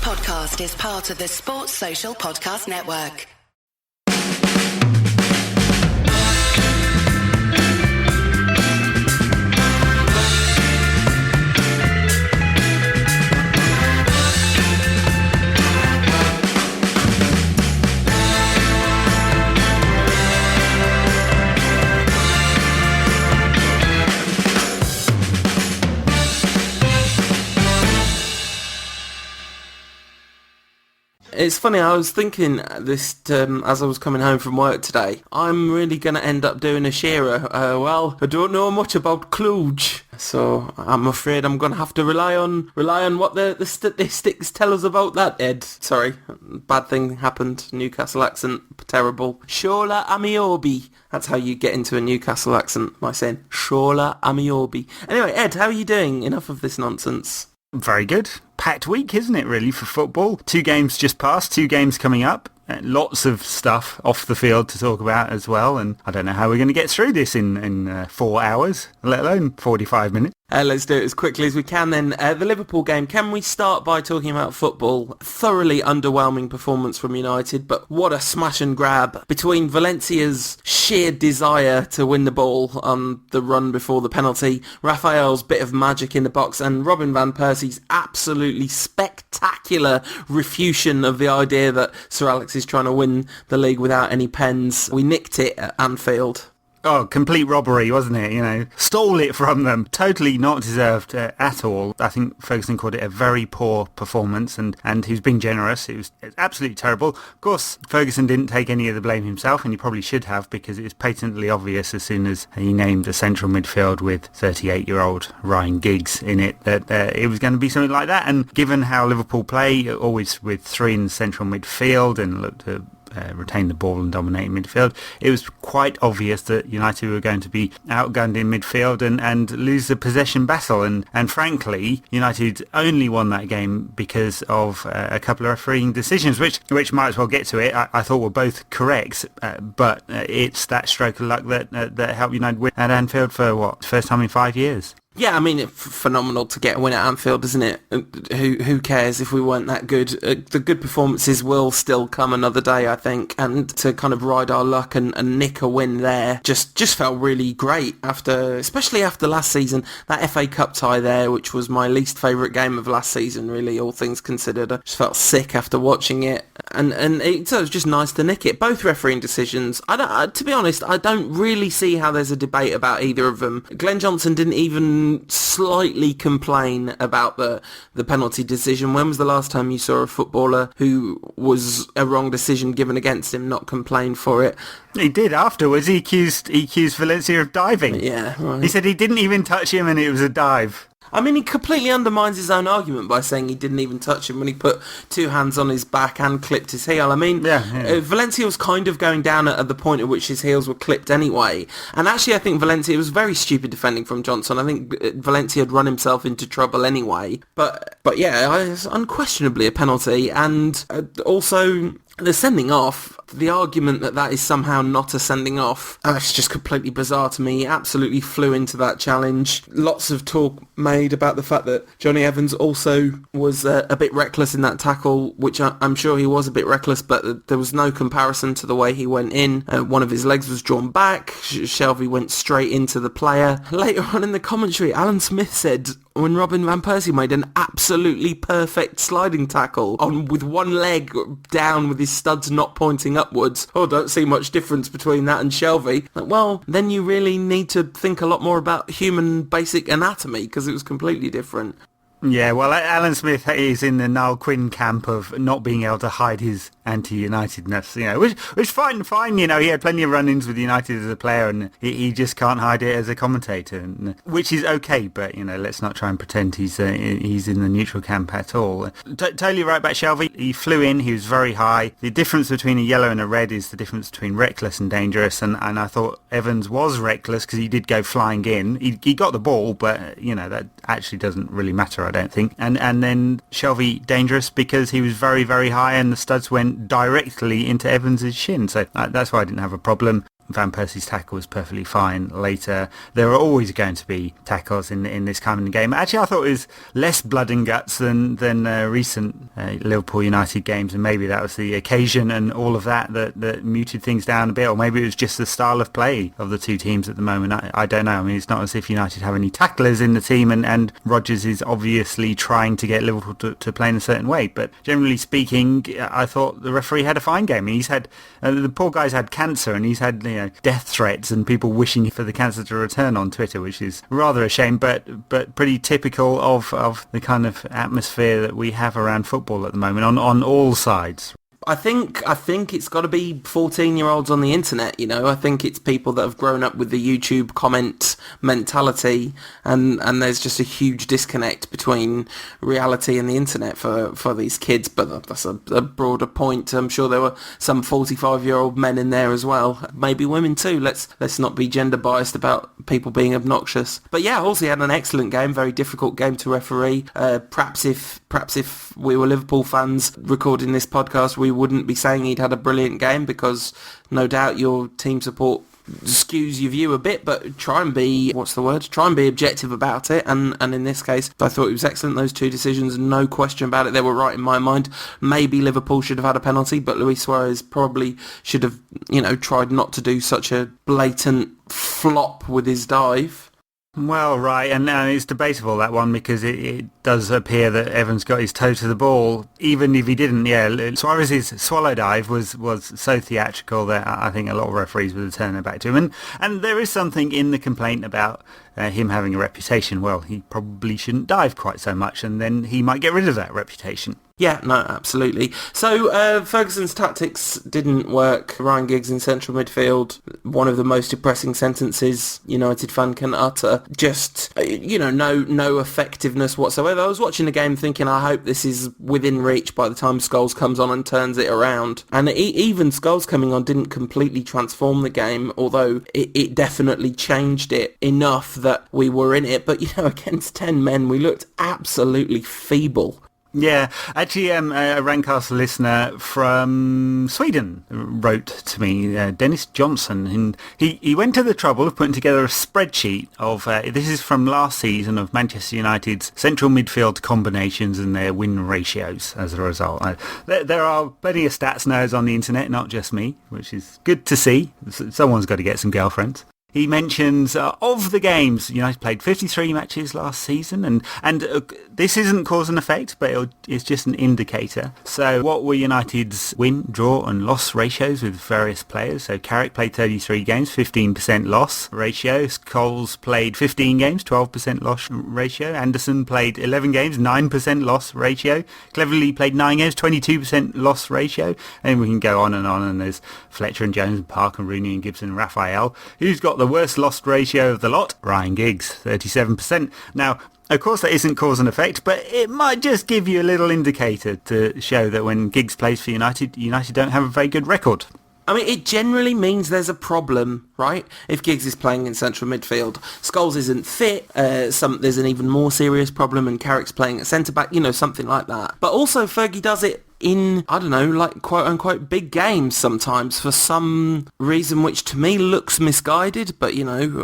podcast is part of the Sports Social Podcast Network. It's funny, I was thinking this as I was coming home from work today. I'm really going to end up doing a Shearer. Well, I don't know much about Cluj, so I'm afraid I'm going to have to rely on what the statistics tell us about that, Ed. Sorry, bad thing happened. Newcastle accent, terrible. Shola Amiobi. That's how you get into a Newcastle accent, by saying Shola Amiobi. Anyway, Ed, how are you doing? Enough of this nonsense. Very good. Packed week, isn't it, really, for football? 2 games just passed, 2 games coming up. Lots of stuff off the field to talk about as well, and I don't know how we're going to get through this in 4 hours, let alone 45 minutes. Let's do it as quickly as we can then. The Liverpool game, can we start by talking about football? Thoroughly underwhelming performance from United, but what a smash and grab. Between Valencia's sheer desire to win the ball on the run before the penalty, Raphael's bit of magic in the box, and Robin van Persie's absolutely spectacular refutation of the idea that Sir Alex is trying to win the league without any pens. We nicked it at Anfield. Oh, complete robbery, wasn't it? You know, stole it from them. Totally not deserved at all. I think Ferguson called it a very poor performance, and he's being generous. It was absolutely terrible. Of course, Ferguson didn't take any of the blame himself, and he probably should have, because it was patently obvious as soon as he named a central midfield with 38-year-old Ryan Giggs in it that it was going to be something like that. And given how Liverpool play, always with 3 in central midfield and look to retain the ball and dominate in midfield, it was quite obvious that United were going to be outgunned in midfield and lose the possession battle. And frankly, United only won that game because of a couple of refereeing decisions, which might as well get to it. I thought were both correct, but it's that stroke of luck that helped United win at Anfield for first time in 5 years. Yeah, I mean, it's phenomenal to get a win at Anfield, isn't it? Who cares if we weren't that good? The good performances will still come another day, I think, and to kind of ride our luck and nick a win there just felt really great, especially after last season. That FA Cup tie there, which was my least favourite game of last season, really, all things considered. I just felt sick after watching it, and it was just nice to nick it. Both refereeing decisions, to be honest, I don't really see how there's a debate about either of them. Glenn Johnson didn't even slightly complain about the penalty decision. When was the last time you saw a footballer who was a wrong decision given against him not complain for it? He did afterwards. He accused Valencia of diving. Yeah, right. He said he didn't even touch him and it was a dive. I mean, he completely undermines his own argument by saying he didn't even touch him when he put 2 hands on his back and clipped his heel. I mean, Valencia was kind of going down at the point at which his heels were clipped anyway. And actually, I think Valencia was very stupid defending from Johnson. I think Valencia had run himself into trouble anyway. But yeah, it's unquestionably a penalty. And also, the sending off, the argument that is somehow not a sending off, it's just completely bizarre to me. He absolutely flew into that challenge. Lots of talk made about the fact that Johnny Evans also was a bit reckless in that tackle, which I'm sure he was a bit reckless, but there was no comparison to the way he went in. One of his legs was drawn back. Shelvey went straight into the player. Later on in the commentary, Alan Smith said, when Robin van Persie made an absolutely perfect sliding tackle with one leg down with his studs not pointing upwards, don't see much difference between that and Shelvey. Well, then you really need to think a lot more about human basic anatomy, because it was completely different. Yeah, well, Alan Smith is in the Niall Quinn camp of not being able to hide his anti-Unitedness, which fine, he had plenty of run-ins with United as a player, and he just can't hide it as a commentator, which is okay, but, let's not try and pretend he's in the neutral camp at all. Totally right about Shelvey. He flew in, he was very high. The difference between a yellow and a red is the difference between reckless and dangerous, and I thought Evans was reckless because he did go flying in. He got the ball, but, that actually doesn't really matter, I don't think. And then Shelvey dangerous because he was very, very high and the studs went directly into Evans's shin. So that's why I didn't have a problem. Van Persie's tackle was perfectly fine later. There are always going to be tackles in this kind of game. Actually, I thought it was less blood and guts than recent Liverpool United games, and maybe that was the occasion and all of that muted things down a bit, or maybe it was just the style of play of the two teams at the moment. I don't know. I mean, it's not as if United have any tacklers in the team, and Rodgers is obviously trying to get Liverpool to play in a certain way. But generally speaking, I thought the referee had a fine game. He's had the poor guy's had cancer, and he's had death threats and people wishing for the cancer to return on Twitter, which is rather a shame, but pretty typical of the kind of atmosphere that we have around football at the moment on all sides. I think it's got to be 14-year-olds on the internet, I think it's people that have grown up with the YouTube comment mentality, and there's just a huge disconnect between reality and the internet for these kids, but that's a broader point. I'm sure there were some 45-year-old men in there as well, maybe women too. Let's not be gender biased about people being obnoxious. But yeah, Halsey had an excellent game, very difficult game to referee. Perhaps if we were Liverpool fans recording this podcast, we wouldn't be saying he'd had a brilliant game, because no doubt your team support skews your view a bit, but try and be objective about it, and in this case I thought it was excellent. Those two decisions, no question about it, they were right in my mind. Maybe Liverpool should have had a penalty, but Luis Suarez probably should have tried not to do such a blatant flop with his dive. Well, right, and it's debatable, that one, because it does appear that Evans got his toe to the ball, even if he didn't. Yeah, Suarez's swallow dive was so theatrical that I think a lot of referees would have turned their back to him. And there is something in the complaint about him having a reputation. Well, he probably shouldn't dive quite so much, and then he might get rid of that reputation. Yeah, no, absolutely. So Ferguson's tactics didn't work. Ryan Giggs in central midfield, one of the most depressing sentences United fan can utter. Just, no effectiveness whatsoever. I was watching the game thinking, I hope this is within reach by the time Scouse comes on and turns it around. And even Scouse coming on didn't completely transform the game, although it definitely changed it enough that we were in it. But, against 10 men, we looked absolutely feeble. Yeah, actually, a Rancastle listener from Sweden wrote to me, Dennis Johnson, and he went to the trouble of putting together a spreadsheet of, this is from last season, of Manchester United's central midfield combinations and their win ratios as a result. There are plenty of stats nerds on the internet, not just me, which is good to see. Someone's got to get some girlfriends. He mentions of the games, United played 53 matches last season, and this isn't cause and effect, but it's just an indicator. So what were United's win, draw and loss ratios with various players? So Carrick played 33 games, 15% loss ratio. Scholes played 15 games, 12% loss ratio. Anderson played 11 games, 9% loss ratio. Cleverley played 9 games, 22% loss ratio. And we can go on, and there's Fletcher and Jones and Park and Rooney and Gibson and Raphael. Who's got the worst lost ratio of the lot? Ryan Giggs, 37%. Now, of course, that isn't cause and effect, but it might just give you a little indicator to show that when Giggs plays for United, United don't have a very good record. I mean, it generally means there's a problem, right? If Giggs is playing in central midfield, Scholes isn't fit, there's an even more serious problem, and Carrick's playing at centre-back, something like that. But also, Fergie does it in, I don't know, like quote-unquote big games sometimes for some reason which to me looks misguided, but,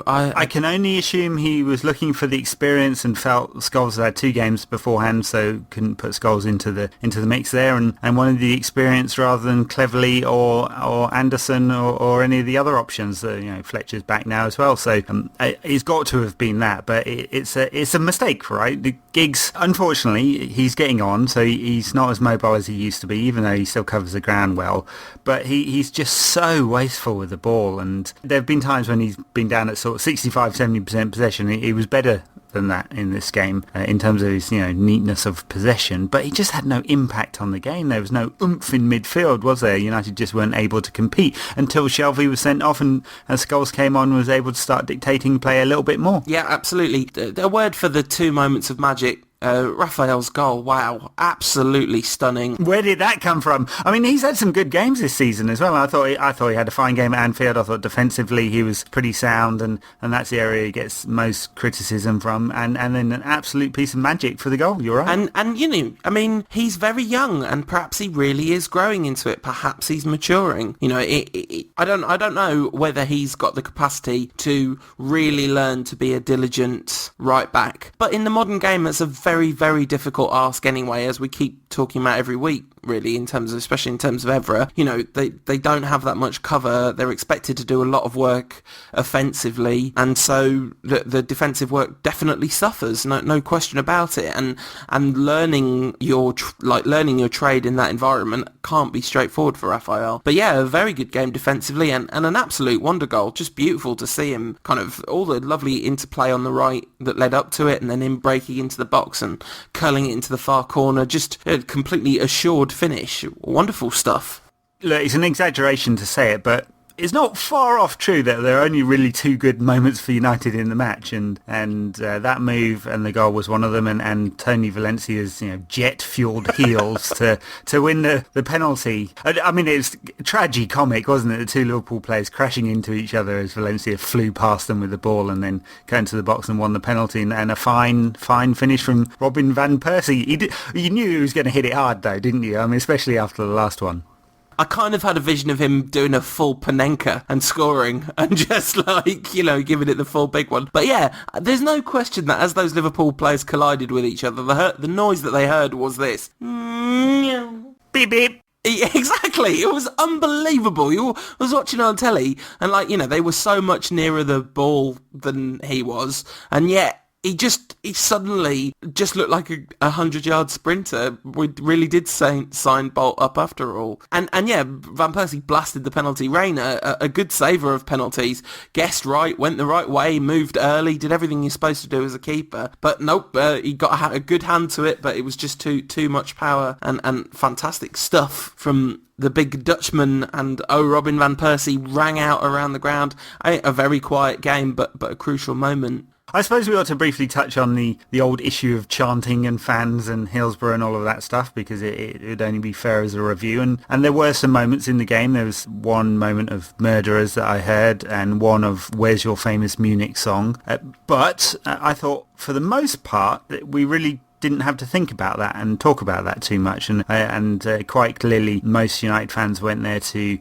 I can only assume he was looking for the experience and felt Scholes had 2 games beforehand, so couldn't put Scholes into the mix there, and wanted the experience rather than Cleverley or Anderson or any of the other options. Fletcher's back now as well, so it's got to have been that, but it's a mistake, right? The Giggs, unfortunately, he's getting on, so he's not as mobile as he used to be, even though he still covers the ground well, but he's just so wasteful with the ball, and there have been times when he's been down at sort of 65-70% possession. He was better than that in this game in terms of his neatness of possession, but he just had no impact on the game. There was no oomph in midfield, was there? United just weren't able to compete until Shelvey was sent off, and as Scholes came on, was able to start dictating play a little bit more. Yeah, absolutely. A word for the 2 moments of magic Raphael's goal, wow, absolutely stunning. Where did that come from? I mean, he's had some good games this season as well. I thought he had a fine game at Anfield. I thought defensively he was pretty sound, and that's the area he gets most criticism from. And then an absolute piece of magic for the goal. You're right. And you know, I mean, he's very young, and perhaps he really is growing into it. Perhaps he's maturing. You know, I don't know whether he's got the capacity to really learn to be a diligent right back. But in the modern game, it's a very, very difficult ask anyway, as we keep talking about every week, really, especially in terms of Evra. You know, they don't have that much cover. They're expected to do a lot of work offensively, and so the defensive work definitely suffers. No question about it. And learning your trade in that environment can't be straightforward for Raphael. But yeah, a very good game defensively, and an absolute wonder goal. Just beautiful to see him, kind of all the lovely interplay on the right that led up to it, and then him breaking into the box and curling it into the far corner. Just a completely assured finish. Wonderful stuff. Look, it's an exaggeration to say it, but it's not far off true that there are only really two good moments for United in the match, and that move and the goal was one of them, and Tony Valencia's jet-fueled heels to win the penalty. I mean, it's tragicomic, wasn't it? The two Liverpool players crashing into each other as Valencia flew past them with the ball and then got into the box and won the penalty, and a fine finish from Robin van Persie. You knew he was going to hit it hard, though, didn't you? I mean, especially after the last one. I kind of had a vision of him doing a full Panenka and scoring and just giving it the full big one. But yeah, there's no question that as those Liverpool players collided with each other, the noise that they heard was this. Beep, beep. Exactly. It was unbelievable. I was watching it on telly and they were so much nearer the ball than he was, and yet he suddenly just looked like a 100-yard sprinter. We really did sign Bolt up after all. And yeah, Van Persie blasted the penalty rain, a good saver of penalties. Guessed right, went the right way, moved early, did everything you're supposed to do as a keeper. But nope, he got a good hand to it, but it was just too much power and fantastic stuff from the big Dutchman, and Robin van Persie rang out around the ground. A very quiet game, but a crucial moment. I suppose we ought to briefly touch on the old issue of chanting and fans and Hillsborough and all of that stuff, because it would only be fair as a review. And there were some moments in the game. There was one moment of Murderers that I heard, and one of Where's Your Famous Munich Song. But I thought, for the most part, that we really didn't have to think about that and talk about that too much. And quite clearly, most United fans went there to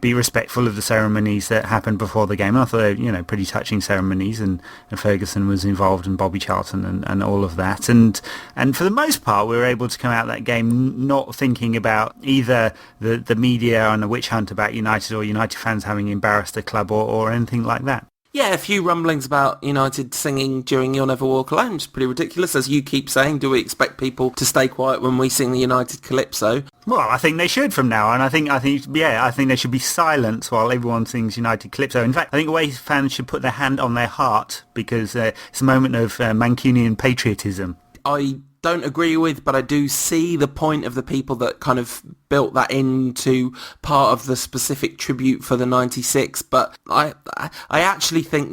be respectful of the ceremonies that happened before the game. I thought they were, pretty touching ceremonies, and Ferguson was involved, and Bobby Charlton and all of that. And for the most part, we were able to come out of that game not thinking about either the media and a witch hunt about United, or United fans having embarrassed the club, or anything like that. Yeah, a few rumblings about United singing during You'll Never Walk Alone. It's pretty ridiculous. As you keep saying, do we expect people to stay quiet when we sing the United Calypso? Well, I think they should from now on. I think there should be silence while everyone sings United Calypso. In fact, I think away fans should put their hand on their heart, because it's a moment of Mancunian patriotism. I don't agree with, but I do see the point of the people that kind of built that into part of the specific tribute for the 96. But I actually think,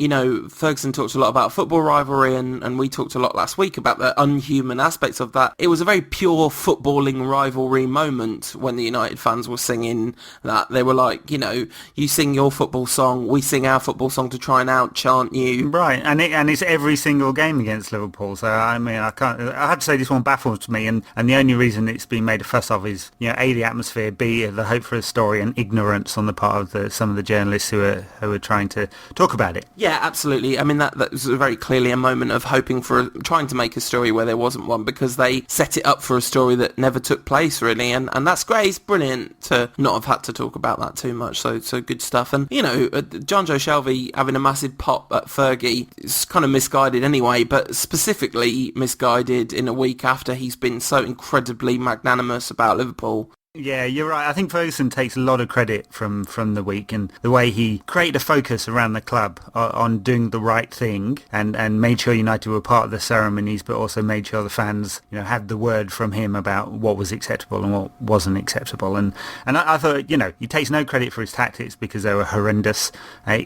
Ferguson talked a lot about football rivalry, and we talked a lot last week about the unhuman aspects of that. It was a very pure footballing rivalry moment when the United fans were singing that. They were like, you sing your football song, we sing our football song to try and out-chant you. Right, and it's every single game against Liverpool. So, I mean, I have to say this one baffles me, and the only reason it's been made a fuss of is, A, the atmosphere, B, the hope for a story, and ignorance on the part of some of the journalists who are trying to talk about it. Yeah, absolutely. I mean, that was very clearly a moment of hoping trying to make a story where there wasn't one, because they set it up for a story that never took place, really, and that's great. It's brilliant to not have had to talk about that too much, so good stuff. And, John Joe Shelvey having a massive pop at Fergie is kind of misguided anyway, but specifically misguided in a week after he's been so incredibly magnanimous about Liverpool. Yeah, you're right. I think Ferguson takes a lot of credit from the week and the way he created a focus around the club on doing the right thing and made sure United were part of the ceremonies, but also made sure the fans, had the word from him about what was acceptable and what wasn't acceptable. And I thought, he takes no credit for his tactics because they were horrendous,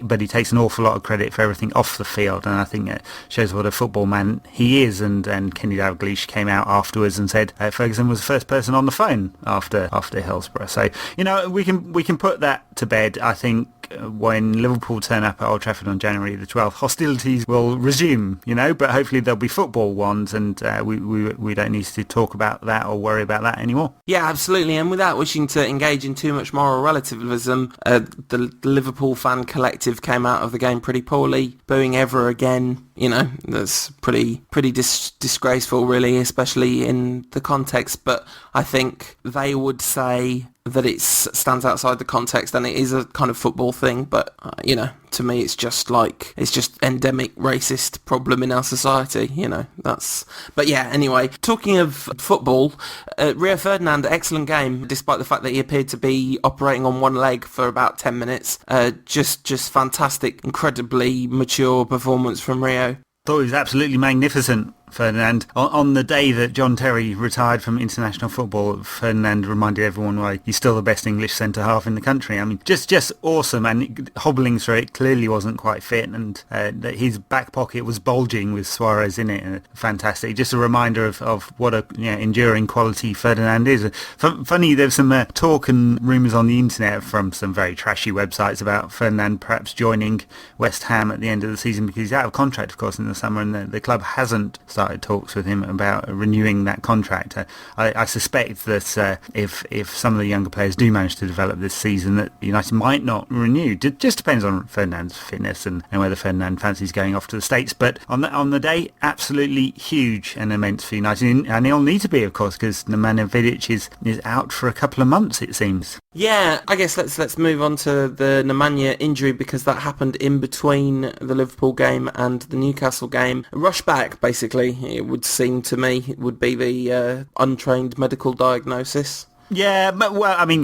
but he takes an awful lot of credit for everything off the field. And I think it shows what a football man he is. And Kenny Dalglish came out afterwards and said Ferguson was the first person on the phone after Hillsborough. So, we can put that to bed. I think when Liverpool turn up at Old Trafford on January the 12th, hostilities will resume, but hopefully there'll be football ones and we don't need to talk about that or worry about that anymore. Yeah, absolutely. And without wishing to engage in too much moral relativism, the Liverpool fan collective came out of the game pretty poorly, booing ever again. That's pretty disgraceful, really, especially in the context. But I think they would say that it stands outside the context and it is a kind of football thing. But, to me, it's just endemic racist problem in our society, But yeah, anyway, talking of football, Rio Ferdinand, excellent game, despite the fact that he appeared to be operating on one leg for about 10 minutes. Just fantastic, incredibly mature performance from Rio. Thought he was absolutely magnificent, Ferdinand. On the day that John Terry retired from international football, Ferdinand reminded everyone why he's still the best English centre-half in the country. I mean, just awesome, and hobbling through it, clearly wasn't quite fit, and his back pocket was bulging with Suarez in it. Fantastic. Just a reminder of what a enduring quality Ferdinand is. Funny, there's some talk and rumours on the internet from some very trashy websites about Ferdinand perhaps joining West Ham at the end of the season because he's out of contract, of course, in the summer, and the club hasn't started talks with him about renewing that contract. I suspect that if some of the younger players do manage to develop this season, that United might not renew. It just depends on Ferdinand's fitness and whether Ferdinand fancies going off to the States. But on the day, absolutely huge and immense for United, and he'll need to be, of course, because Nemanja Vidić is out for a couple of months, it seems. Yeah, I guess let's move on to the Nemanja injury because that happened in between the Liverpool game and the Newcastle game. Rush back, basically, it would seem to me, it would be the untrained medical diagnosis. Yeah, but, well, I mean,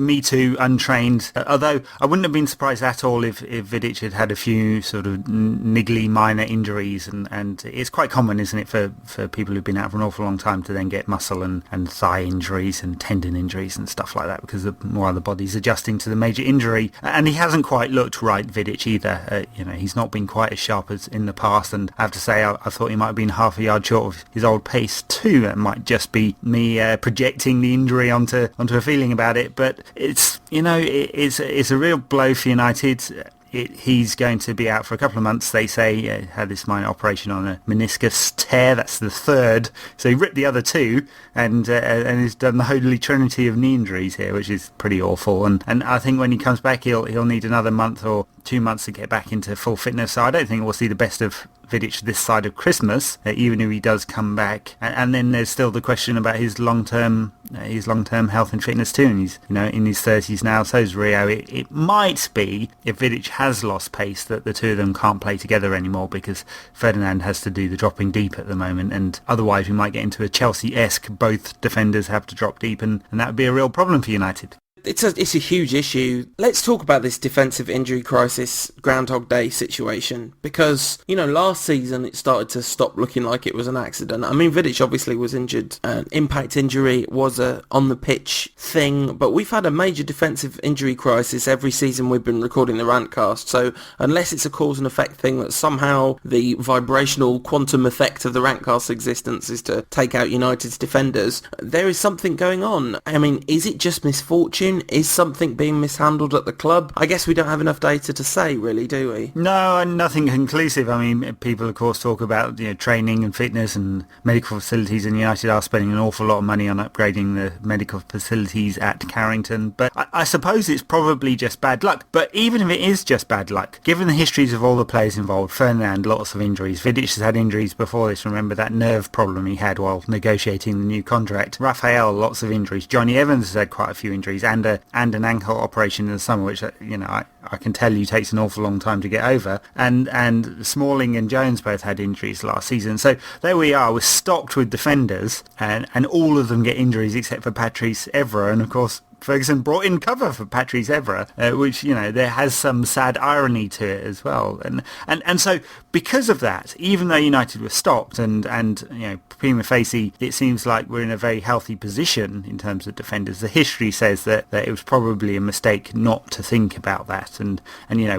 me too, untrained. Although I wouldn't have been surprised at all if Vidić had a few sort of niggly minor injuries, and it's quite common, isn't it, for people who've been out for an awful long time to then get muscle and thigh injuries and tendon injuries and stuff like that because while the body's adjusting to the major injury. And he hasn't quite looked right, Vidić, either. He's not been quite as sharp as in the past, and I have to say I thought he might have been half a yard short of his old pace too. That might just be me projecting the injury onto a feeling about it, but it's a real blow for United. He's going to be out for a couple of months, they say. Had this minor operation on a meniscus tear. That's the third. So he ripped the other two and he's done the holy trinity of knee injuries here, which is pretty awful. And I think when he comes back, he'll need another month or 2 months to get back into full fitness. So I don't think we'll see the best of Vidić this side of Christmas, even if he does come back. And then there's still the question about his long-term health and fitness too. And he's in his 30s now. So is Rio. It might be, if Vidić has lost pace, that the two of them can't play together anymore because Ferdinand has to do the dropping deep at the moment, and otherwise we might get into a Chelsea-esque both defenders have to drop deep, and that would be a real problem for United. It's a huge issue. Let's talk about this defensive injury crisis Groundhog Day situation because, last season it started to stop looking like it was an accident. I mean, Vidić obviously was injured. An impact injury was a on-the-pitch thing, but we've had a major defensive injury crisis every season we've been recording the Rantcast. So unless it's a cause and effect thing that somehow the vibrational quantum effect of the Rantcast's existence is to take out United's defenders, there is something going on. I mean, is it just misfortune? Is something being mishandled at the club? I guess we don't have enough data to say, really, do we? No, nothing conclusive. I mean, people, of course, talk about training and fitness and medical facilities, and United are spending an awful lot of money on upgrading the medical facilities at Carrington. But I suppose it's probably just bad luck. But even if it is just bad luck, given the histories of all the players involved, Ferdinand, lots of injuries. Vidić has had injuries before this. Remember that nerve problem he had while negotiating the new contract. Raphael, lots of injuries. Johnny Evans has had quite a few injuries, and and an ankle operation in the summer, which I can tell you takes an awful long time to get over. And Smalling and Jones both had injuries last season. So there we are, we're stocked with defenders, and all of them get injuries except for Patrice Evra. And of course, Ferguson brought in cover for Patrice Evra, which, there has some sad irony to it as well. And so because of that, even though United were stocked and prima facie, it seems like we're in a very healthy position in terms of defenders, the history says that it was probably a mistake not to think about that. And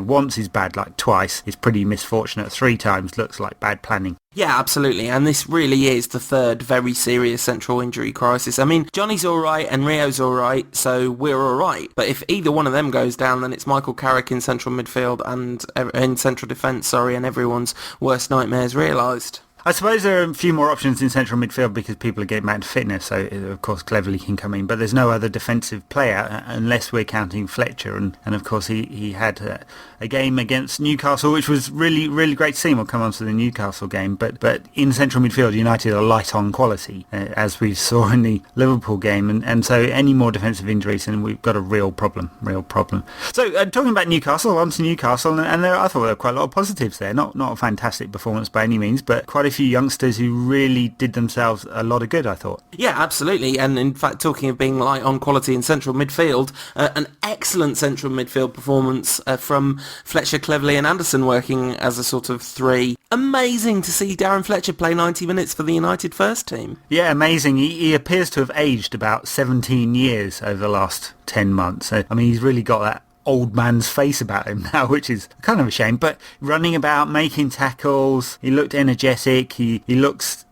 once is bad luck, twice is pretty misfortunate, 3 times looks like bad planning. Yeah, absolutely. And this really is the third very serious central injury crisis. I mean, Johnny's all right and Rio's all right, so we're all right. But if either one of them goes down, then it's Michael Carrick in central midfield and in central defence, and everyone's worst nightmares realised. I suppose there are a few more options in central midfield because people are getting back to fitness, so of course Cleverley can come in, but there's no other defensive player unless we're counting Fletcher, and of course he had a game against Newcastle which was really, really great to see. We'll come on to the Newcastle game, but in central midfield United are light on quality, as we saw in the Liverpool game, and so any more defensive injuries and we've got a real problem. So talking about Newcastle, on to Newcastle, and I thought there were quite a lot of positives there, not a fantastic performance by any means, but quite a few youngsters who really did themselves a lot of good, I thought. Yeah, absolutely. And in fact, talking of being light on quality in central midfield, an excellent central midfield performance from Fletcher, Cleverley and Anderson working as a sort of 3. Amazing to see Darren Fletcher play 90 minutes for the United first team. Yeah, amazing. He appears to have aged about 17 years over the last 10 months. So, I mean, he's really got that old man's face about him now, which is kind of a shame, but running about, making tackles, he looked energetic, he looks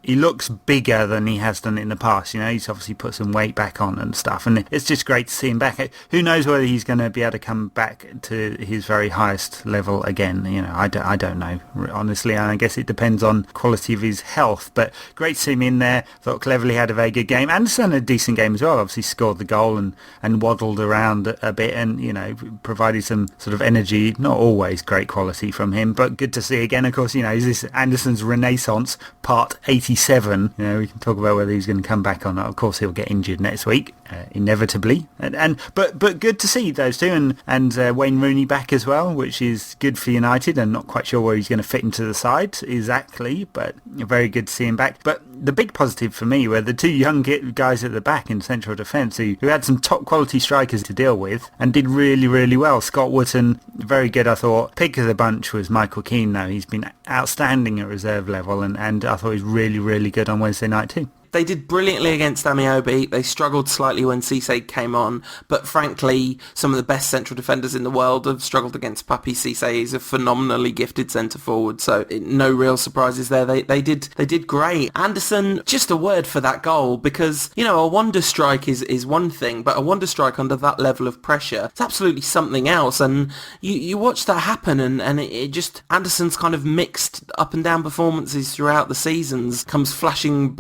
bigger than he has done in the past. He's obviously put some weight back on and stuff, and it's just great to see him back. Who knows whether he's going to be able to come back to his very highest level again. I don't know, honestly. I guess it depends on quality of his health, but great to see him in there. Thought Cleverley had a very good game. Anderson had a decent game as well, obviously scored the goal and waddled around a bit and, provided some sort of energy, not always great quality from him, but good to see again. Of course, is this Anderson's Renaissance, part 87. We can talk about whether he's going to come back or not. Of course, he'll get injured next week, inevitably. But good to see those two, and Wayne Rooney back as well, which is good for United. I'm not quite sure where he's going to fit into the side exactly, but very good to see him back. But the big positive for me were the 2 young guys at the back in central defence who had some top quality strikers to deal with and did really, really well. Scott Wootton, very good, I thought. Pick of the bunch was Michael Keane, though. He's been outstanding at reserve level, and I thought he was really, really good on Wednesday night too. They did brilliantly against Amiobi. They struggled slightly when Cisse came on, but frankly, some of the best central defenders in the world have struggled against Papi Cisse. He's a phenomenally gifted centre forward, so no real surprises there. They did great. Anderson, just a word for that goal, because a wonder strike is one thing, but a wonder strike under that level of pressure, it's absolutely something else. And you watch that happen, and it just, Anderson's kind of mixed up and down performances throughout the seasons comes flashing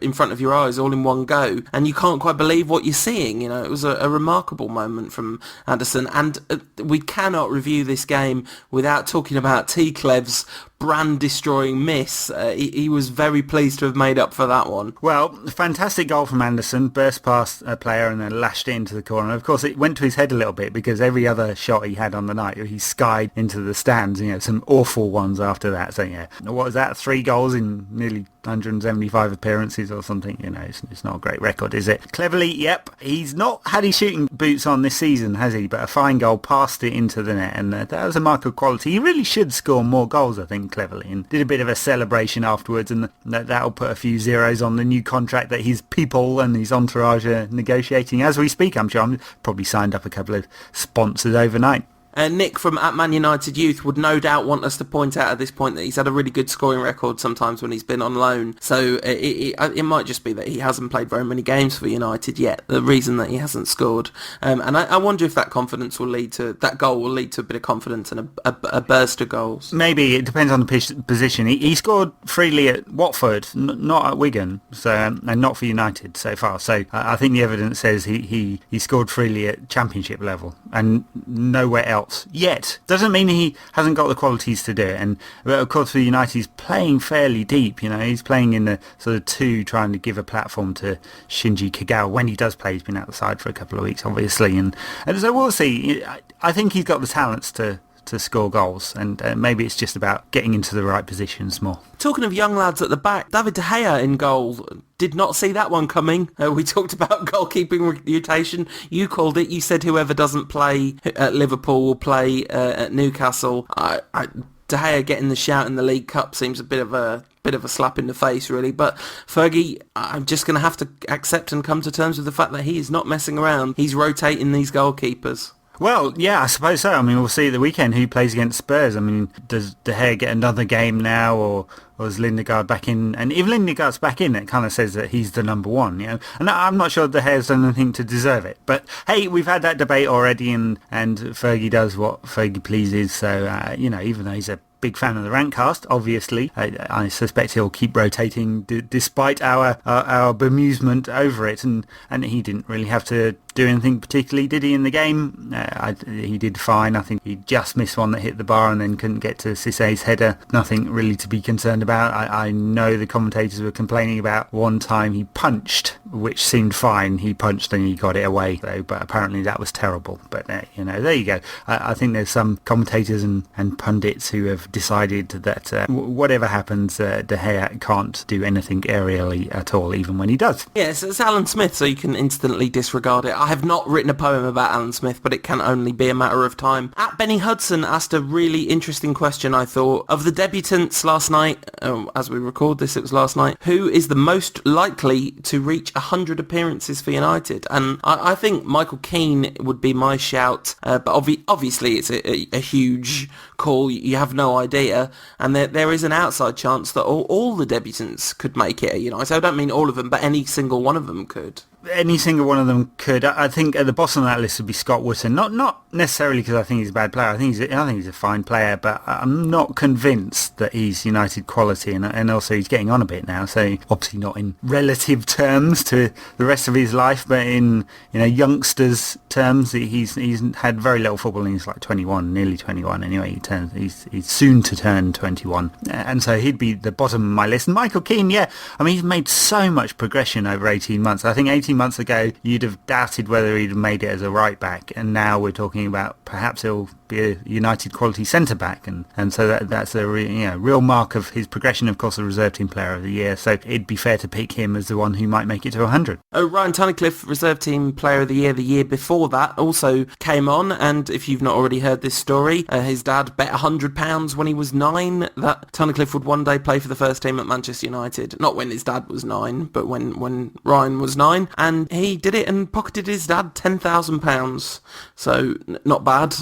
in front of your eyes all in one go, and you can't quite believe what you're seeing. It was a remarkable moment from Anderson, and we cannot review this game without talking about T-Clev's brand-destroying miss. He was very pleased to have made up for that one. Well, fantastic goal from Anderson, burst past a player and then lashed it into the corner. Of course, it went to his head a little bit because every other shot he had on the night, he skied into the stands, some awful ones after that. So, what was that? 3 goals in nearly 175 appearances or something. It's not a great record, is it? Cleverley, yep, he's not had his shooting boots on this season, has he? But a fine goal, passed it into the net, and that was a mark of quality. He really should score more goals, I think, Cleverley, and did a bit of a celebration afterwards, and that'll put a few zeros on the new contract that his people and his entourage are negotiating as we speak. I'm sure I'm probably signed up a couple of sponsors overnight. Nick from @Man United Youth would no doubt want us to point out at this point that he's had a really good scoring record sometimes when he's been on loan. So it might just be that he hasn't played very many games for United yet, the reason that he hasn't scored. And I wonder if that confidence will lead to, that goal will lead to a bit of confidence and a burst of goals. Maybe, it depends on the position. He scored freely at Watford, not at Wigan, so and not for United so far. So I think the evidence says he scored freely at Championship level and nowhere else results yet. Doesn't mean he hasn't got the qualities to do it. And of course for United, he's playing fairly deep. He's playing in the sort of two, trying to give a platform to Shinji Kagawa when he does play. He's been outside for a couple of weeks, obviously, and so we'll see. I think he's got the talents to score goals, and maybe it's just about getting into the right positions more. Talking of young lads at the back, David De Gea in goal. Did not see that one coming. We talked about goalkeeping reputation. You called it. You said whoever doesn't play at Liverpool will play at Newcastle. De Gea getting the shout in the League Cup seems a bit of a slap in the face, really. But Fergie, I'm just going to have to accept and come to terms with the fact that he is not messing around. He's rotating these goalkeepers. Well, yeah, I suppose so. I mean, we'll see at the weekend who plays against Spurs. I mean, does De Gea get another game now, or is Lindegaard back in? And if Lindegaard's back in, it kind of says that he's the number one, And I'm not sure De Gea's done anything to deserve it. But hey, we've had that debate already, and Fergie does what Fergie pleases. So, even though he's a big fan of the Rantcast, obviously, I suspect he'll keep rotating despite our bemusement over it, and he didn't really have to do anything particularly, did he, in the game? He did fine. I think he just missed one that hit the bar and then couldn't get to Cissé's header. Nothing really to be concerned about. I know the commentators were complaining about one time he punched, which seemed fine. He punched and he got it away, though, but apparently that was terrible. But, there you go. I think there's some commentators and pundits who have decided that whatever happens, De Gea can't do anything aerially at all, even when he does. Yes, it's Alan Smith, so you can instantly disregard it. I have not written a poem about Alan Smith, but it can only be a matter of time. At Benny Hudson asked a really interesting question, I thought. Of the debutants last night, as we record this, it was last night, who is the most likely to reach 100 appearances for United? And I think Michael Keane would be my shout, but obviously it's a huge call. You have no idea, and there is an outside chance that all the debutants could make it at United. I don't mean all of them, but any single one of them could. Any single one of them could. I think at the bottom of that list would be Scott Wootton. Not necessarily because I think he's a bad player. I think he's a fine player, but I'm not convinced that he's United quality. And also he's getting on a bit now, so obviously not in relative terms to the rest of his life, but in youngsters terms, he's had very little football, and he's like 21, nearly 21 anyway. He's soon to turn 21, and so he'd be the bottom of my list. And Michael Keane, yeah, I mean, he's made so much progression over 18 months. I think 18 months ago you'd have doubted whether he'd have made it as a right back, and now we're talking about perhaps he'll be a United quality centre back, and so that's a real mark of his progression. Of course, the reserve team player of the year, so it'd be fair to pick him as the one who might make it to 100. Ryan Tunnicliffe, reserve team player of the year before that, also came on, and if you've not already heard this story, his dad bet £100 when he was 9 that Tunnicliffe would one day play for the first team at Manchester United. Not when his dad was 9, but when Ryan was 9, and he did it and pocketed his dad £10,000. So not bad.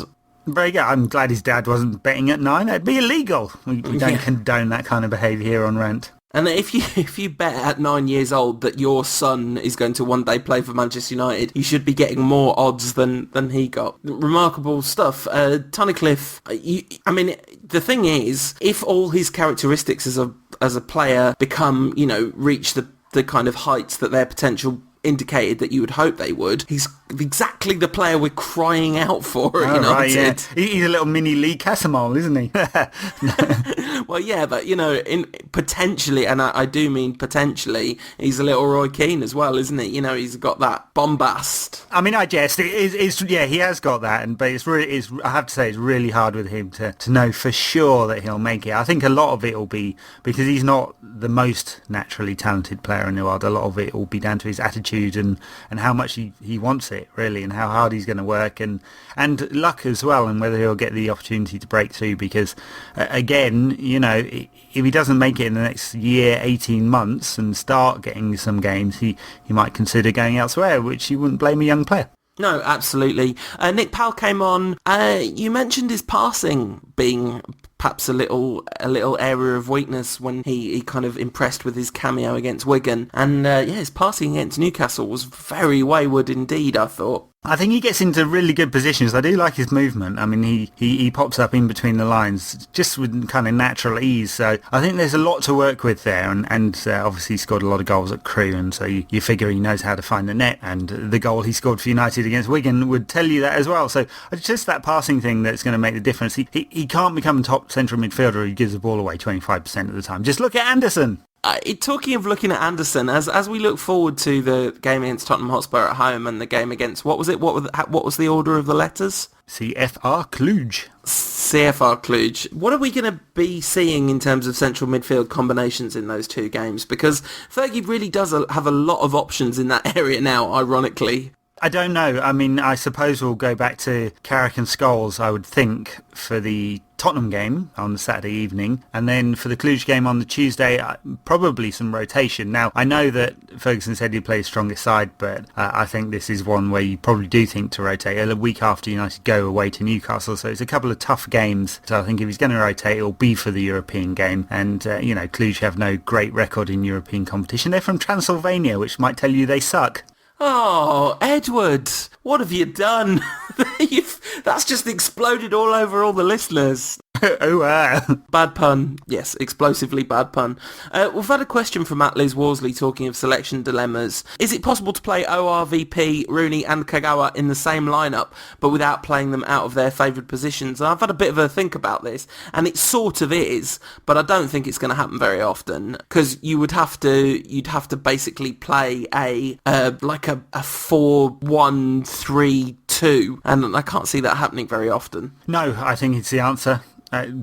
Very good. I'm glad his dad wasn't betting at 9. It'd be illegal. We don't condone that kind of behaviour here on Rant. And if you bet at 9 years old that your son is going to one day play for Manchester United, you should be getting more odds than he got. Remarkable stuff. Tunnicliffe, the thing is, if all his characteristics as a player become, reach the kind of heights that their potential indicated that you would hope they would, he's exactly the player we're crying out for at United. Right, yeah. He's a little mini Lee Casamol, isn't he? Well, yeah, but potentially, and I do mean potentially, he's a little Roy Keane as well, isn't he? He's got that bombast. I mean, I jest. He has got that, but I have to say, it's really hard with him to know for sure that he'll make it. I think a lot of it will be because he's not the most naturally talented player in the world. A lot of it will be down to his attitude and how much he wants it, really, and how hard he's going to work, and luck as well, and whether he'll get the opportunity to break through, because again, if he doesn't make it in the next year, 18 months, and start getting some games, he might consider going elsewhere, which you wouldn't blame a young player. No, absolutely. Nick Powell came on. You mentioned his passing being perhaps a little area of weakness when he kind of impressed with his cameo against Wigan. And his passing against Newcastle was very wayward indeed, I thought. I think he gets into really good positions. I do like his movement. I mean, he pops up in between the lines just with kind of natural ease. So I think there's a lot to work with there. And obviously he scored a lot of goals at Crewe, and so you figure he knows how to find the net. And the goal he scored for United against Wigan would tell you that as well. So it's just that passing thing that's going to make the difference. He can't become a top central midfielder who gives the ball away 25% of the time. Just look at Anderson. Talking of looking at Anderson, as we look forward to the game against Tottenham Hotspur at home and the game against, what was it? What was the order of the letters? CFR Cluj. CFR Cluj. What are we going to be seeing in terms of central midfield combinations in those two games? Because Fergie really does have a lot of options in that area now, ironically. I don't know. I mean, I suppose we'll go back to Carrick and Scholes, I would think, for the Tottenham game on the Saturday evening, and then for the Cluj game on the Tuesday, probably some rotation. Now, I know that Ferguson said he'd play his strongest side, but I think this is one where you probably do think to rotate. A week after United go away to Newcastle, so it's a couple of tough games. So I think if he's going to rotate, it'll be for the European game. And, Cluj have no great record in European competition. They're from Transylvania, which might tell you they suck. Oh, Edward, what have you done? That's just exploded all over all the listeners. Oh, Bad pun. Yes, explosively bad pun. We've had a question from Matt Liz Worsley talking of selection dilemmas. Is it possible to play ORVP, Rooney and Kagawa in the same lineup, but without playing them out of their favoured positions? And I've had a bit of a think about this, and it sort of is, but I don't think it's going to happen very often, because you'd have to basically play a 4-1-3-2, and I can't see that happening very often. No, I think it's the answer.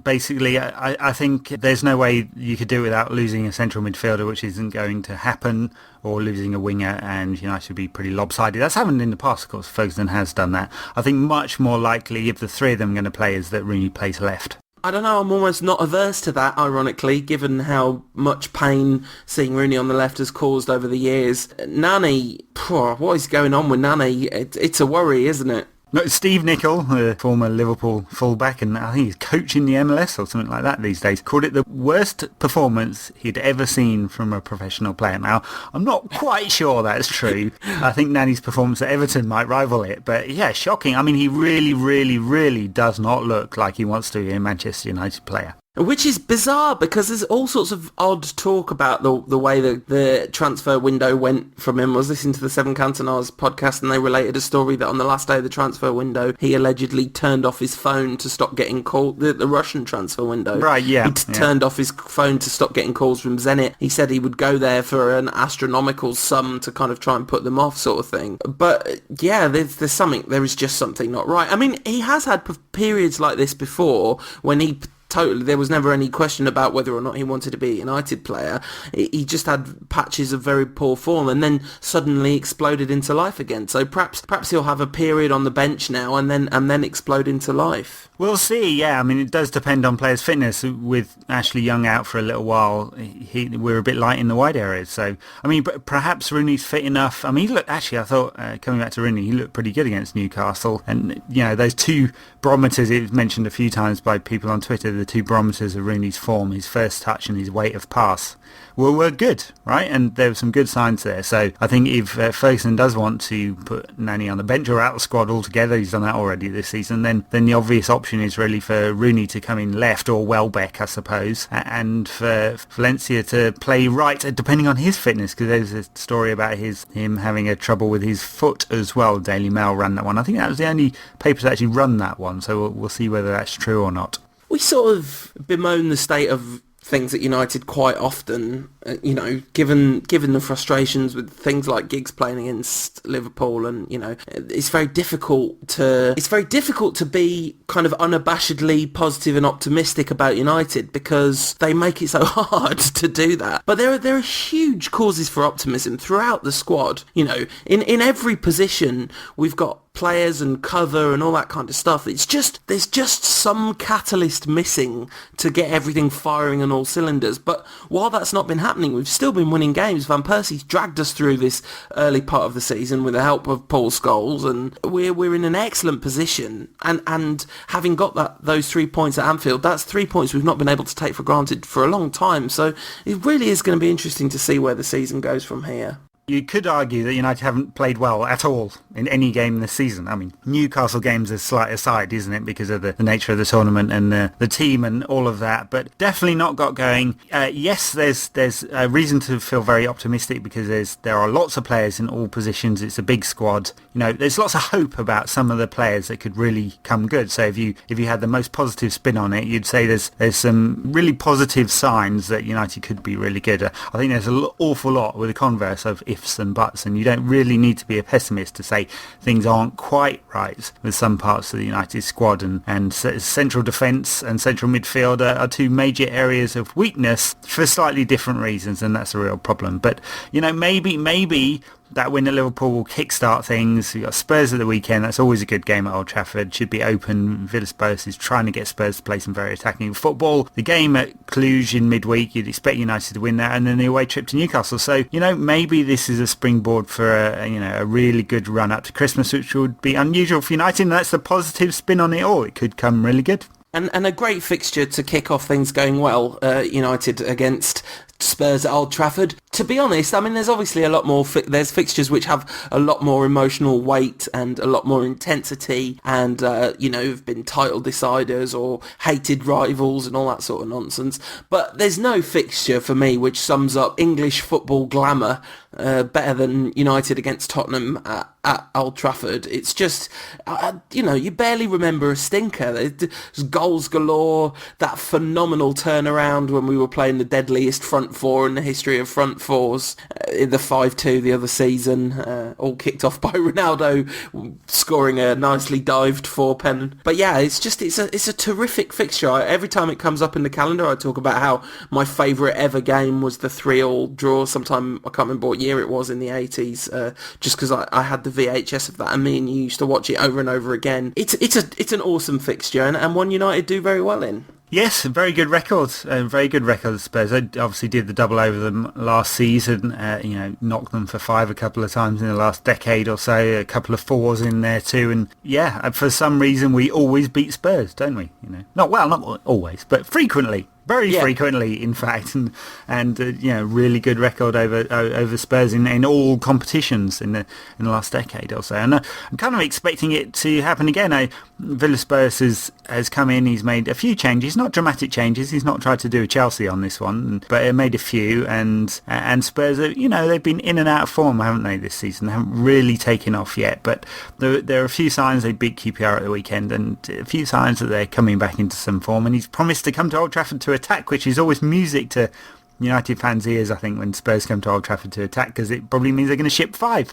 Basically, I think there's no way you could do it without losing a central midfielder, which isn't going to happen, or losing a winger, and United would be pretty lopsided. That's happened in the past, of course. Ferguson has done that. I think much more likely, if the three of them are going to play, is that Rooney plays left. I don't know, I'm almost not averse to that, ironically, given how much pain seeing Rooney on the left has caused over the years. Nani, what is going on with Nani? It's a worry, isn't it? No, Steve Nicol, the former Liverpool fullback, and I think he's coaching the MLS or something like that these days, called it the worst performance he'd ever seen from a professional player. Now, I'm not quite sure that's true. I think Nani's performance at Everton might rival it, but yeah, shocking. I mean, he really, really, really does not look like he wants to be a Manchester United player. Which is bizarre, because there's all sorts of odd talk about the way that the transfer window went from him. I was listening to the Seven Cantonars podcast, and they related a story that on the last day of the transfer window, he allegedly turned off his phone to stop getting called, the Russian transfer window. Right, yeah. He turned off his phone to stop getting calls from Zenit. He said he would go there for an astronomical sum to kind of try and put them off, sort of thing. But yeah, there is just something not right. I mean, he has had periods like this before when there was never any question about whether or not he wanted to be a United player. He just had patches of very poor form and then suddenly exploded into life again. So perhaps he'll have a period on the bench now and then explode into life. We'll see, yeah. I mean, it does depend on players' fitness. With Ashley Young out for a little while, we're a bit light in the wide areas. So, I mean, perhaps Rooney's fit enough. I mean, I thought, coming back to Rooney, he looked pretty good against Newcastle. And, those two barometers, it was mentioned a few times by people on Twitter, the two barometers of Rooney's form, his first touch and his weight of pass, were good, right? And there were some good signs there. So I think if Ferguson does want to put Nani on the bench or out of the squad altogether, he's done that already this season, then the obvious option is really for Rooney to come in left, or Welbeck, I suppose, and for Valencia to play right, depending on his fitness, because there's a story about him having a trouble with his foot as well. Daily Mail ran that one. I think that was the only paper to actually run that one, so we'll see whether that's true or not. We sort of bemoan the state of things at United quite often, given the frustrations with things like Giggs playing against Liverpool, and it's very difficult to be kind of unabashedly positive and optimistic about United, because they make it so hard to do that. But there are huge causes for optimism throughout the squad. In every position we've got players and cover and all that kind of stuff. There's just some catalyst missing to get everything firing on all cylinders. But while that's not been happening, we've still been winning games. Van Persie's dragged us through this early part of the season with the help of Paul Scholes, and we're in an excellent position. And having got those 3 points at Anfield, that's 3 points we've not been able to take for granted for a long time. So it really is going to be interesting to see where the season goes from here. you could argue that United haven't played well at all in any game this season. I mean, Newcastle game's a slight aside, isn't it, because of the nature of the tournament and the team and all of that, but definitely not got going. Yes, there's a reason to feel very optimistic because there are lots of players in all positions. It's a big squad. There's lots of hope about some of the players that could really come good. So if you had the most positive spin on it, you'd say there's some really positive signs that United could be really good. I think there's an awful lot with the converse of ifs and buts, and you don't really need to be a pessimist to say things aren't quite right with some parts of the United squad, and central defence and central midfield are two major areas of weakness for slightly different reasons, and that's a real problem. But maybe that win at Liverpool will kickstart things. You've got Spurs at the weekend. That's always a good game at Old Trafford. Should be open. Vidić is trying to get Spurs to play some very attacking football. The game at Cluj in midweek, you'd expect United to win that, and then the away trip to Newcastle. So, maybe this is a springboard for a really good run up to Christmas, which would be unusual for United, and that's the positive spin on it all. It could come really good. And a great fixture to kick off things going well, United against Spurs at Old Trafford. To be honest, I mean, there's obviously a lot more, there's fixtures which have a lot more emotional weight and a lot more intensity and, have been title deciders or hated rivals and all that sort of nonsense. But there's no fixture for me which sums up English football glamour better than United against Tottenham at Old Trafford. It's just, you barely remember a stinker. There's goals galore, that phenomenal turnaround when we were playing the deadliest front four in the history of front fours, in the 5-2 the other season, all kicked off by Ronaldo scoring a nicely dived 4-pen. But yeah, it's a terrific fixture. Every time it comes up in the calendar, I talk about how my favourite ever game was the 3-3 draw sometime, I can't remember what year it was, in the 80s, just because I had the VHS of that and me and you used to watch it over and over again. It's an awesome fixture and one United do very well in. Yes, very good record. Very good record, Spurs. They obviously did the double over them last season. Knocked them for 5 a couple of times in the last decade or so. A couple of 4s in there too. And yeah, for some reason we always beat Spurs, don't we? Not always, but frequently. Very frequently, in fact, and really good record over Spurs in all competitions in the last decade or so. And I'm kind of expecting it to happen again. Vidić has come in. He's made a few changes, not dramatic changes. He's not tried to do a Chelsea on this one, but he made a few. And Spurs, they've been in and out of form, haven't they, this season? They haven't really taken off yet. But there are a few signs. They beat QPR at the weekend, and a few signs that they're coming back into some form. And he's promised to come to Old Trafford to attack, which is always music to United fans' ears, I think, when Spurs come to Old Trafford to attack, because it probably means they're going to ship 5.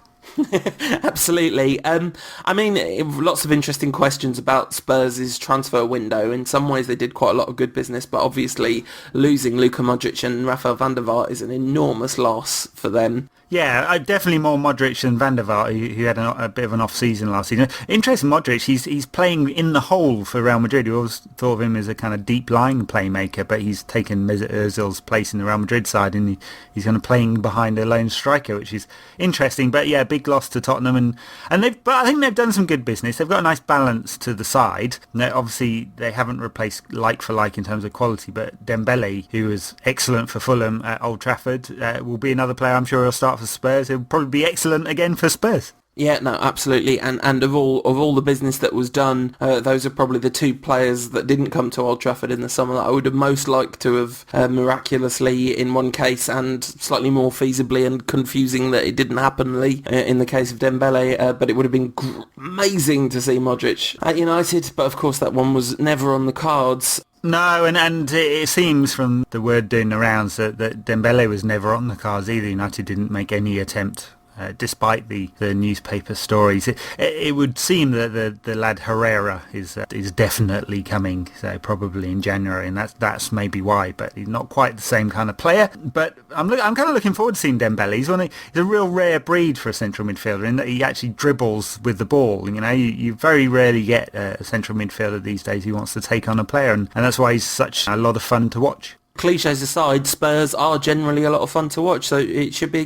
Absolutely. Lots of interesting questions about Spurs' transfer window. In some ways they did quite a lot of good business, but obviously losing Luka Modric and Rafael van der Vaart is an enormous loss for them. Yeah, definitely more Modric than Van der Vaart, who had a bit of an off-season last season. Interesting, Modric, he's playing in the hole for Real Madrid. We always thought of him as a kind of deep-lying playmaker, but he's taken Mesut Ozil's place in the Real Madrid side, and he's kind of playing behind a lone striker, which is interesting. But yeah, big loss to Tottenham, but I think they've done some good business. They've got a nice balance to the side. Obviously, they haven't replaced like for like in terms of quality, but Dembele, who was excellent for Fulham at Old Trafford, will be another player I'm sure he'll start for Spurs. It'll probably be excellent again for Spurs. Yeah, no, absolutely. And of all the business that was done, those are probably the 2 players that didn't come to Old Trafford in the summer that I would have most liked to have miraculously in one case, and slightly more feasibly and confusing that it didn't happen in the case of Dembele. But it would have been amazing to see Modric at United. But of course that one was never on the cards. No, and it seems from the word doing the rounds that Dembele was never on the cards either. United didn't make any attempt. Despite the newspaper stories, it would seem that the lad Herrera is definitely coming, so probably in January, and that's maybe why. But he's not quite the same kind of player. But I'm kind of looking forward to seeing Dembele. He's a real rare breed for a central midfielder in that he actually dribbles with the ball. You very rarely get a central midfielder these days who wants to take on a player, and that's why he's such a lot of fun to watch. cliches aside, Spurs are generally a lot of fun to watch, so it should be a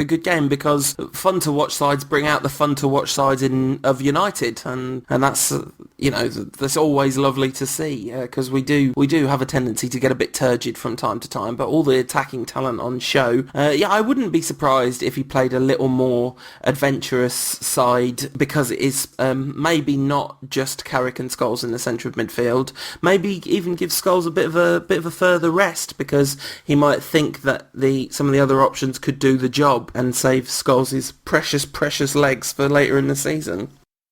good game, because fun to watch sides bring out the fun to watch sides of United, and that's that's always lovely to see, because we do have a tendency to get a bit turgid from time to time, but all the attacking talent on show, I wouldn't be surprised if he played a little more adventurous side, because it is maybe not just Carrick and Scholes in the centre of midfield, maybe even give Scholes a bit of a further rest, because he might think that some of the other options could do the job and save Scholes' precious legs for later in the season.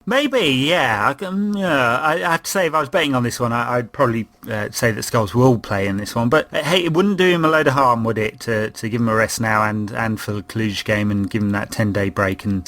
Maybe, yeah. I have to say, if I was betting on this one, I'd probably say that Scouse will play in this one. But hey, it wouldn't do him a load of harm, would it, to give him a rest now and for the Cluj game, and give him that 10-day break, and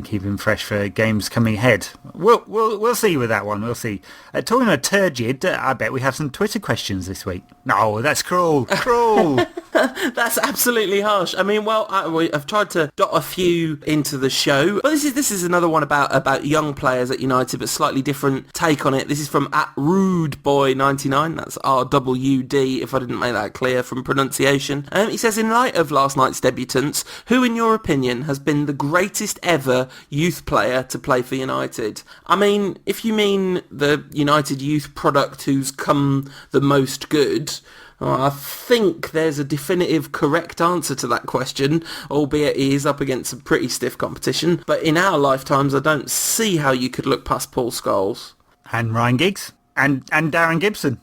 keep him fresh for games coming ahead. We'll see with that one. We'll see. Talking of turgid, I bet we have some Twitter questions this week. No, that's cruel. That's absolutely harsh. I mean, I've tried to dot a few into the show, but this is another one about young players at United, but slightly different take on it. This is from @RudeBoy99. That's RWD, if I didn't make that clear from pronunciation. He says, in light of last night's debutants, who in your opinion has been the greatest ever youth player to play for United? I mean, if you mean the United youth product who's come the most good, I think there's a definitive correct answer to that question, albeit he is up against some pretty stiff competition. But in our lifetimes, I don't see how you could look past Paul Scholes. And Ryan Giggs. And Darren Gibson.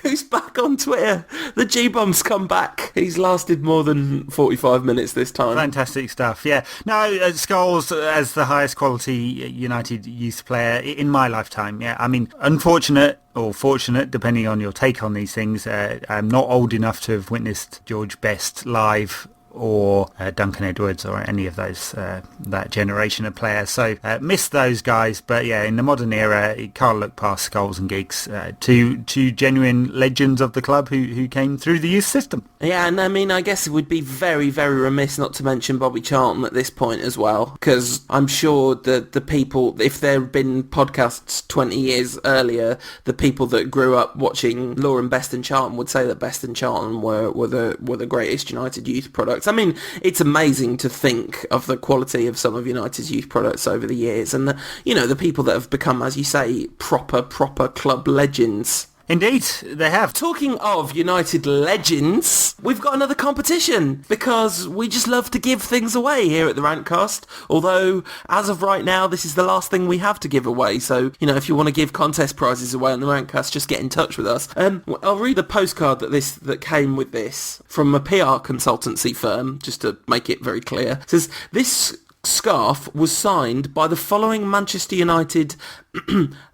Who's back on Twitter. The G-Bomb's come back. He's lasted more than 45 minutes this time. Fantastic stuff, yeah. No, Scholes as the highest quality United youth player in my lifetime, yeah. I mean, unfortunate or fortunate, depending on your take on these things. I'm not old enough to have witnessed George Best live, or Duncan Edwards, or any of those, that generation of players. So missed those guys, but yeah, in the modern era, you can't look past Scholes and Giggs, two genuine legends of the club who came through the youth system. Yeah, and I mean, I guess it would be very, very remiss not to mention Bobby Charlton at this point as well, because I'm sure that the people, if there had been podcasts 20 years earlier, the people that grew up watching Lauren Best and Charlton would say that Best and Charlton were the greatest United youth products. I mean, it's amazing to think of the quality of some of United's youth products over the years, and the people that have become, as you say, proper club legends. Indeed, they have. Talking of United legends, we've got another competition, because we just love to give things away here at the Rantcast, although as of right now this is the last thing we have to give away, so if you want to give contest prizes away on the Rantcast, just get in touch with us. I'll read the postcard that came with this from a PR consultancy firm, just to make it very clear. It says, this scarf was signed by the following Manchester United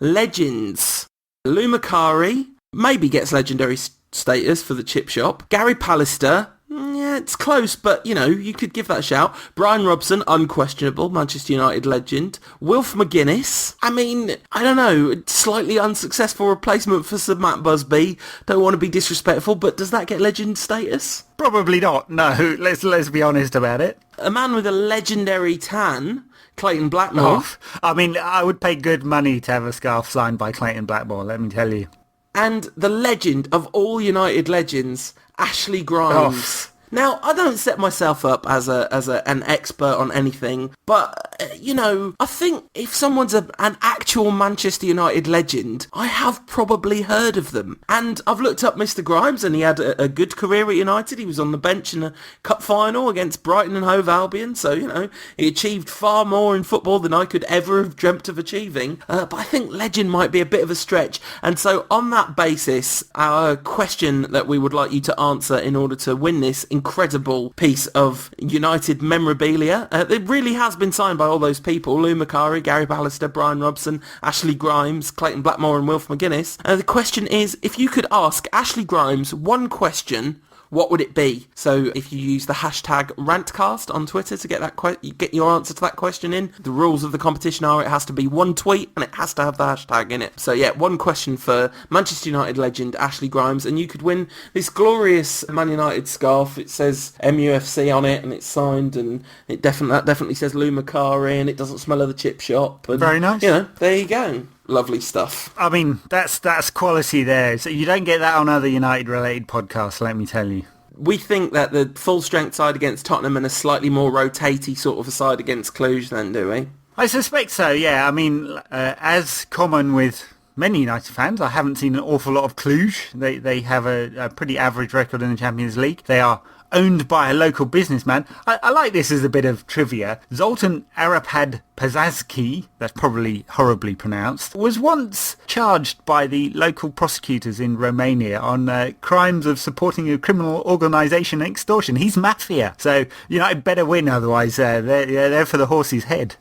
legends. Lou Macari maybe gets legendary status for the chip shop. Gary Pallister, yeah, it's close, but, you could give that a shout. Brian Robson, unquestionable Manchester United legend. Wilf McGuinness, I mean, I don't know, slightly unsuccessful replacement for Sir Matt Busby. Don't want to be disrespectful, but does that get legend status? Probably not, no. Let's be honest about it. A man with a legendary tan, Clayton Blackmore. Oh, I mean, I would pay good money to have a scarf signed by Clayton Blackmore, let me tell you. And the legend of all United legends, Ashley Grimes. Oh. Now, I don't set myself up as an expert on anything, but, I think if someone's an actual Manchester United legend, I have probably heard of them. And I've looked up Mr. Grimes, and he had a good career at United. He was on the bench in a cup final against Brighton and Hove Albion, so, he achieved far more in football than I could ever have dreamt of achieving. But I think legend might be a bit of a stretch. And so on that basis, our question that we would like you to answer in order to win this incredible piece of United memorabilia. It really has been signed by all those people: Lou Macari, Gary Pallister, Brian Robson, Ashley Grimes, Clayton Blackmore and Wilf McGuinness. The question is, if you could ask Ashley Grimes one question, what would it be? So if you use the hashtag Rantcast on Twitter to get your answer to that question in, the rules of the competition are it has to be one tweet and it has to have the hashtag in it. So yeah, one question for Manchester United legend Ashley Grimes, and you could win this glorious Man United scarf. It says MUFC on it, and it's signed, and that definitely says Lou Macari, and it doesn't smell of the chip shop. And, very nice. There you go. Lovely stuff. I mean, that's quality there. So you don't get that on other United-related podcasts, let me tell you. We think that the full-strength side against Tottenham and a slightly more rotatey sort of a side against Cluj then, do we? I suspect so, yeah. I mean, as common with many United fans, I haven't seen an awful lot of Cluj. They have a pretty average record in the Champions League. They are owned by a local businessman. I like this as a bit of trivia. Zoltan Arapad Pazazki, that's probably horribly pronounced, was once charged by the local prosecutors in Romania on crimes of supporting a criminal organisation and extortion. He's mafia, so United better win, otherwise they're for the horse's head.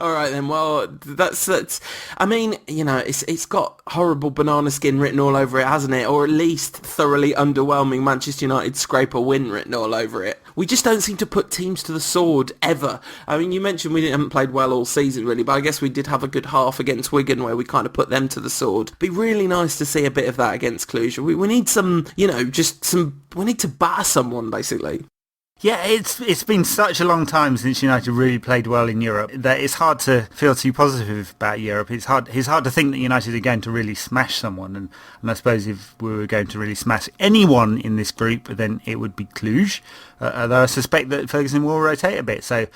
All right then. Well, that's. I mean, it's got horrible banana skin written all over it, hasn't it? Or at least thoroughly underwhelming Manchester United scrape a win written all over it. We just don't seem to put teams to the sword ever. I mean, you mentioned we haven't played well all season really, but I guess we did have a good half against Wigan where we kind of put them to the sword. It'd be really nice to see a bit of that against Cluj. We need some, we need to batter someone basically. Yeah, it's been such a long time since United really played well in Europe that it's hard to feel too positive about Europe. It's hard to think that United are going to really smash someone, and I suppose if we were going to really smash anyone in this group, then it would be Cluj. Although I suspect that Ferguson will rotate a bit, so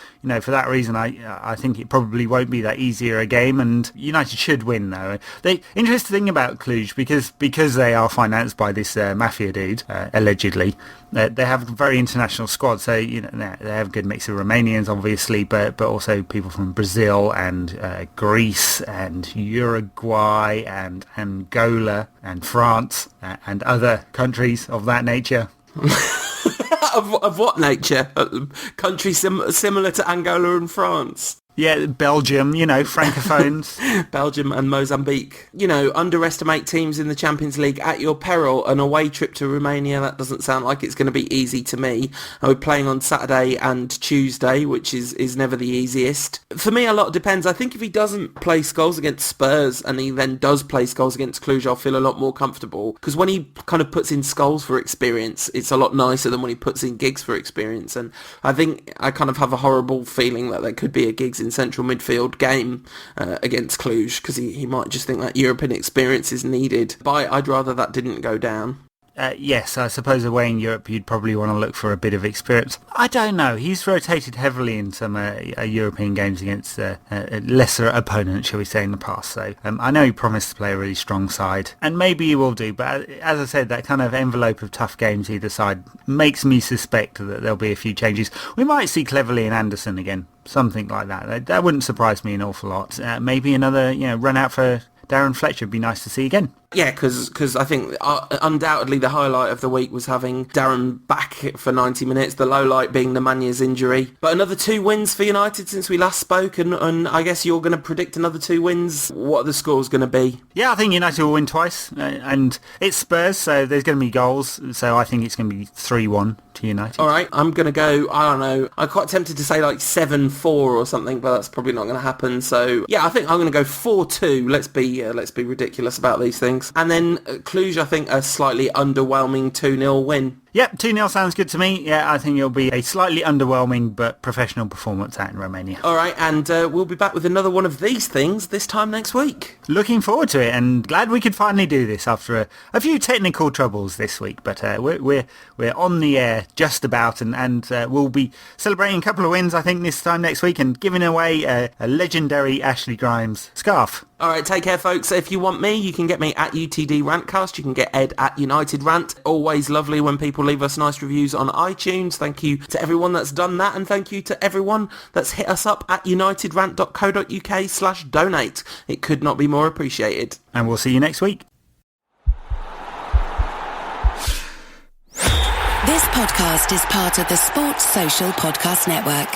for that reason, I think it probably won't be that easier a game, and United should win though. The interesting thing about Cluj, because they are financed by this mafia dude, allegedly, they have a very international squad. So they have a good mix of Romanians, obviously, but also people from Brazil and Greece and Uruguay and Angola and France and other countries of that nature. Of what nature? Countries similar to Angola and France? Yeah, Belgium, francophones. Belgium and Mozambique. Underestimate teams in the Champions League at your peril. An away trip to Romania, that doesn't sound like it's going to be easy to me. We're playing on Saturday and Tuesday, which is never the easiest. For me, a lot depends. I think if he doesn't play Scouse against Spurs and he then does play Scouse against Cluj, I'll feel a lot more comfortable. Because when he kind of puts in Scouse for experience, it's a lot nicer than when he puts in Giggs for experience. And I think I kind of have a horrible feeling that there could be a Giggs in central midfield game against Cluj, because he might just think that European experience is needed. But I'd rather that didn't go down. Yes, I suppose away in Europe you'd probably want to look for a bit of experience. I don't know. He's rotated heavily in some European games against lesser opponents, shall we say, in the past. So I know he promised to play a really strong side, and maybe he will do. But as I said, that kind of envelope of tough games either side makes me suspect that there'll be a few changes. We might see Cleverley and Anderson again, something like that. That wouldn't surprise me an awful lot. Maybe another run out for Darren Fletcher would be nice to see again. Yeah, because I think undoubtedly the highlight of the week was having Darren back for 90 minutes, the low light being Nemanja's injury. But another 2 wins for United since we last spoke, and I guess you're going to predict another 2 wins. What are the scores going to be? Yeah, I think United will win twice, and it's Spurs, so there's going to be goals, so I think it's going to be 3-1 to United. All right, I'm going to go, I don't know, I'm quite tempted to say like 7-4 or something, but that's probably not going to happen. So yeah, I think I'm going to go 4-2. Let's be ridiculous about these things. And then Cluj, I think, a slightly underwhelming 2-0 win. Yep, 2-0 sounds good to me. Yeah, I think it'll be a slightly underwhelming but professional performance out in Romania. All right, and we'll be back with another one of these things this time next week. Looking forward to it, and glad we could finally do this after a few technical troubles this week. But we're on the air just about, and we'll be celebrating a couple of wins, I think, this time next week, and giving away a legendary Ashley Grimes scarf. All right, take care, folks. If you want me, you can get me at UTD Rantcast. You can get Ed at United Rant. Always lovely when people leave us nice reviews on iTunes. Thank you to everyone that's done that, and thank you to everyone that's hit us up at unitedrant.co.uk/donate. It could not be more appreciated. And we'll see you next week. This podcast is part of the Sports Social Podcast Network.